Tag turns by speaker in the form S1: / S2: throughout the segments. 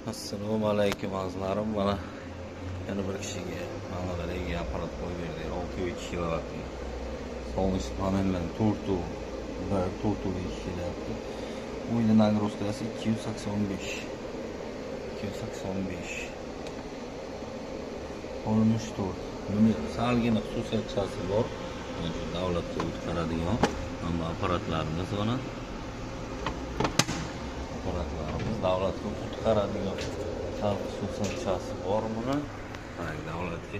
S1: Assalomu alaykum azizlarim. Mana yana bir kishiga manalarga apparat qo'yib berdik. 6 kilovatli. So'nggi panellar turtu ishlayapti. Uyda nagruzkasi 285. 285. Olmuş to'rt. Buni salgina xususiyati bor. Mana davlatga o'tkazadigan hamma apparatlarimiz mana. Apparatlarimiz davlatga o'tkazadigan sal xususiyati bor buni. Mana davlatga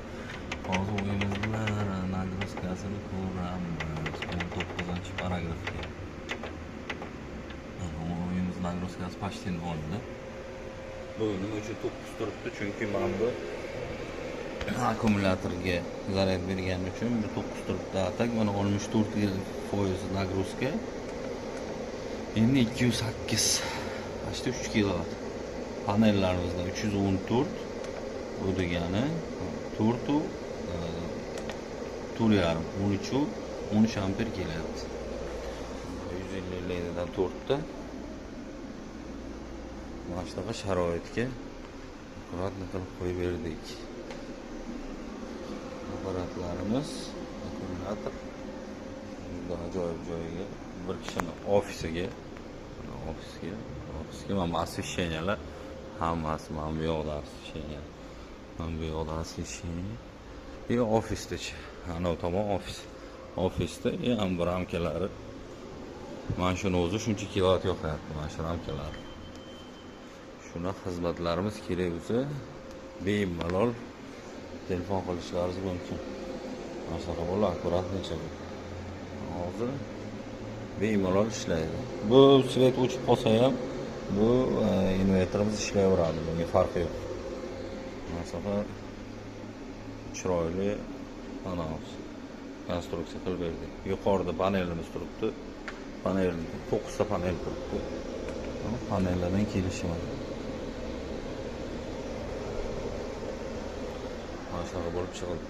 S1: hozir o'yimiz bilan nagruzkasini ko'ramiz. 19-paragrafga. O'yimiz nagruzkasi почти bo'ldi. Buning uchun 9 turibdi, chunki men bu akkumulyatorga zaryad berganim uchun bu 9 turibdi. Tak mana 64% nagruzka. Endi 208 почти 3 kilovat. Panellarimizda 314 bu degani 4 yarim 13 amper kelyapti. 150 dan 4 ta. Mana shunaqa sharoitga akkuratni qilib qo'yib berdik. Apparatlarimiz, akkumulyator ajoyib joyiga, bir kishini ofisiga mana освещениyalar hammasi mana bu yoqda освещение. Mana bu yoqda освещение. И ofisdachi. Ana tomon ofis. Ofisda ham bir ramkalari. Mana shuni o'zi shuncha kilovat yoqyapti, mana shu ramkalar. Shuna xizmatlarimiz kerak bo'lsa, bemalol telefon qilishlaringiz mumkin. Mana shunaqa bo'ladi, akkuratnicha bu. Hozir bemalol ishlaydi. Bu svet o'chib qolsa ham bu inverterimiz ishlayveradi. Bunga farqi yo'q. Mana shunaqa chiroyli konstruksiya qilib berdik. Yuqorida panelimiz turibdi. Panelda 9 ta panel turibdi. Panellardan kelishimi. Mana shunaqa bo'lib chiqadi.